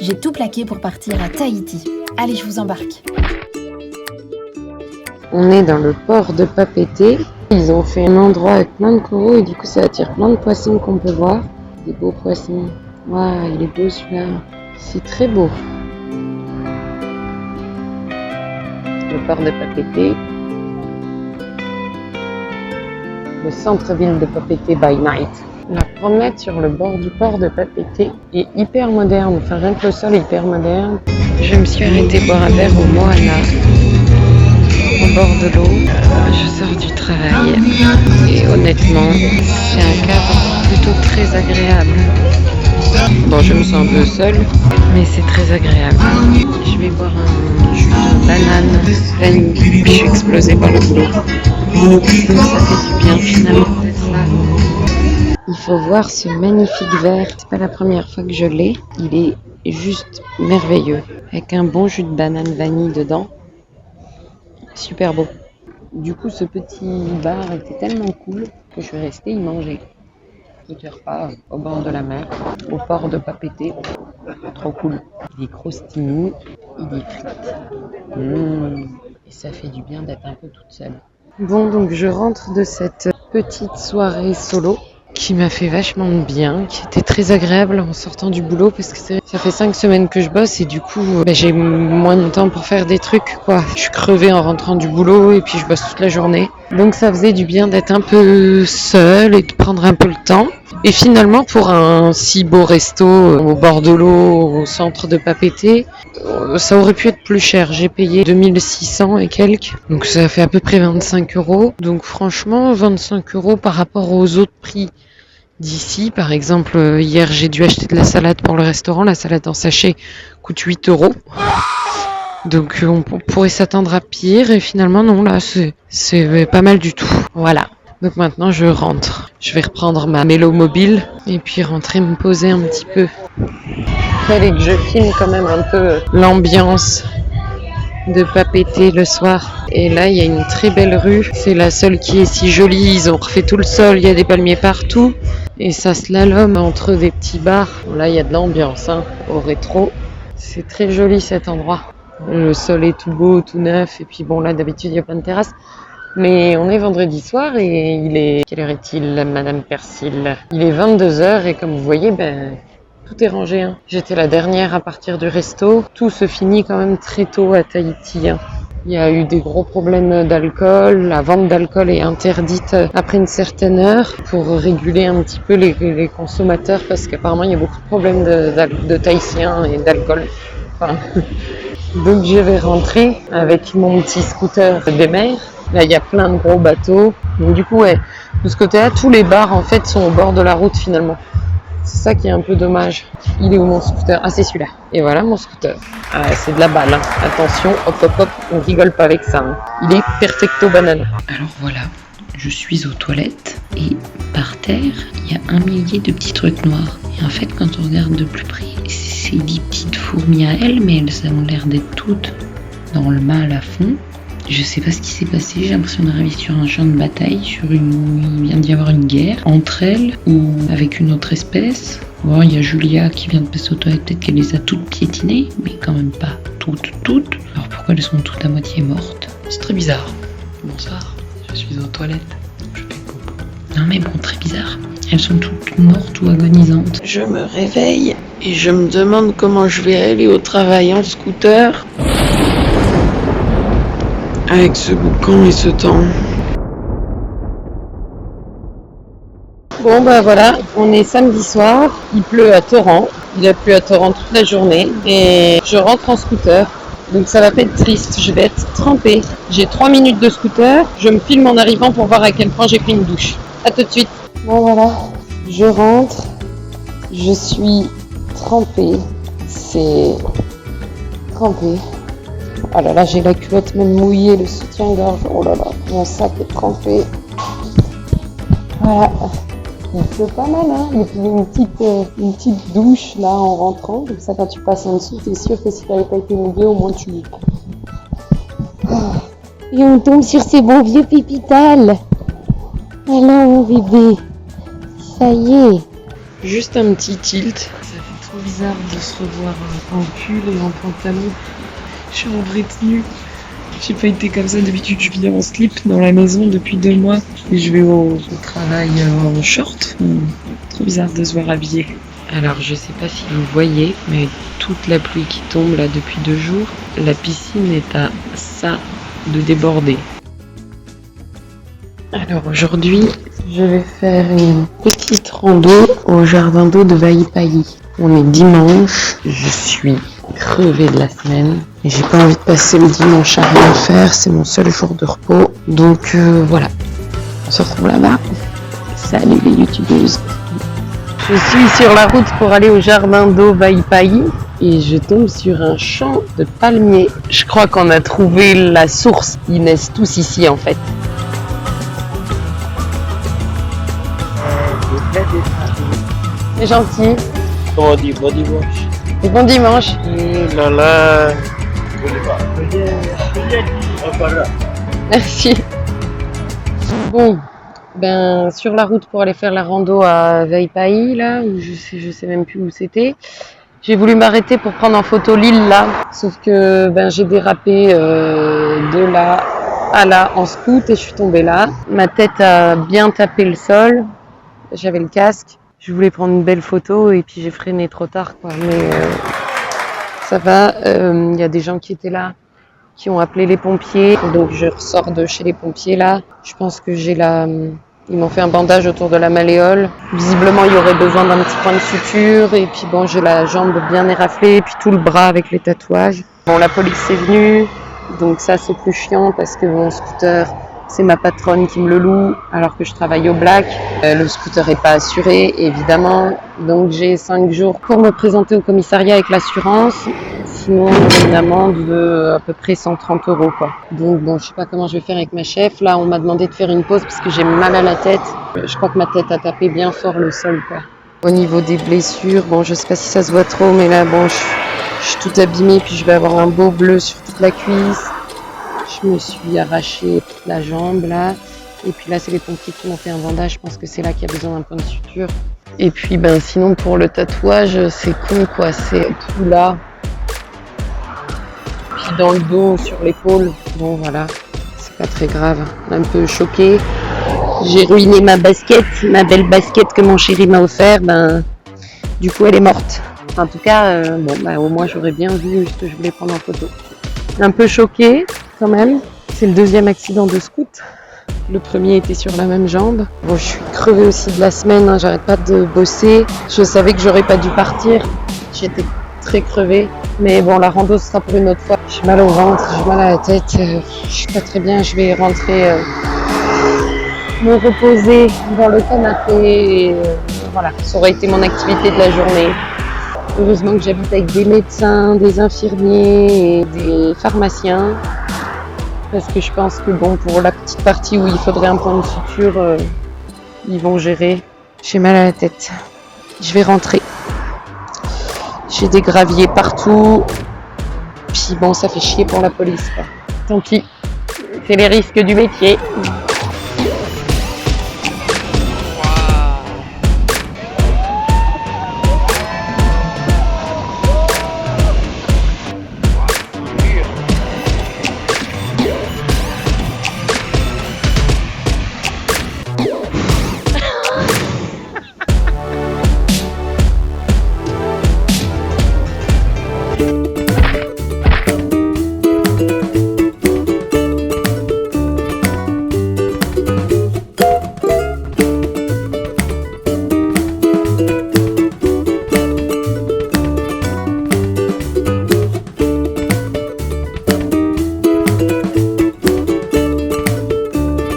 J'ai tout plaqué pour partir à Tahiti. Allez, je vous embarque. On est dans le port de Papeete. Ils ont fait un endroit avec plein de coraux et du coup ça attire plein de poissons qu'on peut voir. Des beaux poissons. Waouh, il est beau celui-là. C'est très beau. Le port de Papeete. Le centre-ville de Papeete by night. La promenade sur le bord du port de Papeete est hyper moderne. Enfin, rien que le sol est hyper moderne. Je me suis arrêtée boire un verre au Moana, au bord de l'eau. Je sors du travail et honnêtement, c'est un cadre plutôt très agréable. Bon, je me sens un peu seule, mais c'est très agréable. Je vais boire un jus de banane vanille. Je suis explosée par le boulot. Ça fait du bien finalement d'être là. Il faut voir ce magnifique verre. C'est pas la première fois que je l'ai. Il est juste merveilleux. Avec un bon jus de banane vanille dedans. Super beau. Du coup, ce petit bar était tellement cool que je suis restée y manger. Petit repas au bord de la mer, au port de Papeete. Trop cool. Il est croustillé, il est frites. Et ça fait du bien d'être un peu toute seule. Bon, donc je rentre de cette petite soirée solo qui m'a fait vachement de bien, qui était très agréable en sortant du boulot parce que ça fait 5 semaines que je bosse et du coup j'ai moins de temps pour faire des trucs quoi. Je suis crevée en rentrant du boulot et puis je bosse toute la journée. Donc ça faisait du bien d'être un peu seule et de prendre un peu le temps. Et finalement pour un si beau resto au bord de l'eau au centre de Papeete, ça aurait pu être plus cher. J'ai payé 2600 et quelques, donc ça fait à peu près 25 €. Donc franchement 25 € par rapport aux autres prix d'ici. Par exemple, hier j'ai dû acheter de la salade pour le restaurant. La salade en sachet coûte 8 €. Donc on pourrait s'attendre à pire et finalement non, là c'est pas mal du tout. Voilà. Donc maintenant je rentre. Je vais reprendre ma mélo mobile et puis rentrer me poser un petit peu. Il fallait que je filme quand même un peu l'ambiance de Papeete le soir. Et là il y a une très belle rue. C'est la seule qui est si jolie. Ils ont refait tout le sol. Il y a des palmiers partout. Et ça slalom entre des petits bars. Là il y a de l'ambiance au rétro. C'est très joli cet endroit. Le sol est tout beau, tout neuf. Et puis bon là d'habitude il y a plein de terrasses. Mais on est vendredi soir et il est... Quelle heure est-il, Madame Persil ? Il est 22h et comme vous voyez, tout est rangé. J'étais la dernière à partir du resto. Tout se finit quand même très tôt à Tahiti. Il y a eu des gros problèmes d'alcool. La vente d'alcool est interdite après une certaine heure pour réguler un petit peu les consommateurs parce qu'apparemment il y a beaucoup de problèmes de Tahitiens et d'alcool. Enfin, donc je vais rentrer avec mon petit scooter des mers. Là, il y a plein de gros bateaux. Donc du coup, de ce côté-là, tous les bars, en fait, sont au bord de la route, finalement. C'est ça qui est un peu dommage. Il est où, mon scooter ? Ah, c'est celui-là. Et voilà, mon scooter. Ah, c'est de la balle, Attention, hop, on rigole pas avec ça, Il est perfecto banane. Alors voilà, je suis aux toilettes et par terre, il y a 1 millier de petits trucs noirs. Et en fait, quand on regarde de plus près, c'est des petites fourmis à elles, mais elles ont l'air d'être toutes dans le mâle à fond. Je sais pas ce qui s'est passé, j'ai l'impression d'arriver sur un champ de bataille, il vient d'y avoir une guerre entre elles ou avec une autre espèce. Bon, il y a Julia qui vient de passer aux toilettes, peut-être qu'elle les a toutes piétinées, mais quand même pas toutes. Alors pourquoi elles sont toutes à moitié mortes ? C'est très bizarre. Bonsoir, je suis aux toilettes, je fais popo. Non mais bon, très bizarre. Elles sont toutes mortes ou agonisantes. Je me réveille et je me demande comment je vais aller au travail en scooter. Avec ce boucan et ce temps. Bon voilà, on est samedi soir, il pleut à torrent. Il a plu à torrent toute la journée et je rentre en scooter. Donc ça va pas être triste, je vais être trempée. J'ai 3 minutes de scooter, je me filme en arrivant pour voir à quel point j'ai pris une douche. A tout de suite. Bon voilà, je rentre, je suis trempée, c'est trempé. Oh là là, j'ai la culotte même mouillée, le soutien-gorge, oh là là, mon sac est trempé. Voilà, il pleut pas mal, Il y a une petite douche là en rentrant, comme ça quand tu passes en dessous, t'es sûr que si t'avais pas été mouillé, au moins tu... Et on tombe sur ces bons vieux pépitales. Alors mon bébé, ça y est. Juste un petit tilt, ça fait trop bizarre de se revoir en pull et en pantalon. Je suis en vraie tenue. J'ai pas été comme ça d'habitude, je viens en slip dans la maison depuis 2 mois et je vais au travail en short. Trop bizarre de se voir habillé. Alors je sais pas si vous voyez, mais toute la pluie qui tombe là depuis 2 jours, la piscine est à ça de déborder. Alors aujourd'hui, je vais faire une petite rando au jardin d'eau de Vaïpaï. On est dimanche, je suis crevée de la semaine et j'ai pas envie de passer le dimanche à rien faire, c'est mon seul jour de repos. Donc voilà, on se retrouve là-bas. Salut les youtubeuses. Je suis sur la route pour aller au jardin d'eau Vaïpaï et je tombe sur un champ de palmiers. Je crois qu'on a trouvé la source, ils naissent tous ici en fait. C'est gentil. Comment on dit bon dimanche? Et bon dimanche. Là là. Merci. Bon, ben sur la route pour aller faire la rando à Vaïpaï, là, où je sais même plus où c'était. J'ai voulu m'arrêter pour prendre en photo l'île là, sauf que ben j'ai dérapé de là à là en scoot et je suis tombée là. Ma tête a bien tapé le sol. J'avais le casque. Je voulais prendre une belle photo et puis j'ai freiné trop tard quoi. Mais ça va. Y a des gens qui étaient là, qui ont appelé les pompiers. Donc je ressors de chez les pompiers là. Je pense que ils m'ont fait un bandage autour de la malléole. Visiblement, il y aurait besoin d'un petit point de suture. Et puis bon, j'ai la jambe bien éraflée. Et puis tout le bras avec les tatouages. Bon, la police est venue. Donc ça, c'est plus chiant parce que mon scooter, c'est ma patronne qui me le loue alors que je travaille au black. Le scooter n'est pas assuré, évidemment. Donc j'ai 5 jours pour me présenter au commissariat avec l'assurance. Sinon, une amende de à peu près 130 €, quoi. Donc bon, je sais pas comment je vais faire avec ma chef. Là, on m'a demandé de faire une pause parce que j'ai mal à la tête. Je crois que ma tête a tapé bien fort le sol, quoi. Au niveau des blessures, bon, je sais pas si ça se voit trop, mais là, bon, je suis toute abîmée, puis je vais avoir un beau bleu sur toute la cuisse. Je me suis arraché toute la jambe, là. Et puis là, c'est les pompiers qui m'ont fait un bandage. Je pense que c'est là qu'il y a besoin d'un point de suture. Et puis, ben, sinon, pour le tatouage, c'est con, quoi. C'est tout là. Puis dans le dos, sur l'épaule. Bon, voilà. C'est pas très grave. Un peu choquée. J'ai ruiné ma basket, ma belle basket que mon chéri m'a offert. Ben, du coup, elle est morte. En tout cas, bon, ben, au moins, j'aurais bien vu ce que je voulais prendre en photo. Un peu choquée, quand même. C'est le 2e accident de scoot. Le premier était sur la même jambe. Bon, je suis crevée aussi de la semaine, hein, j'arrête pas de bosser. Je savais que j'aurais pas dû partir. J'étais très crevée. Mais bon, la rando sera pour une autre fois. J'ai mal au ventre, j'ai mal à la tête. Je suis pas très bien. Je vais rentrer me reposer dans le canapé. Et, voilà, ça aurait été mon activité de la journée. Heureusement que j'habite avec des médecins, des infirmiers et des pharmaciens. Parce que je pense que bon, pour la petite partie où il faudrait un point de suture, ils vont gérer. J'ai mal à la tête. Je vais rentrer. J'ai des graviers partout. Puis bon, ça fait chier pour la police, quoi. Tant pis. C'est les risques du métier.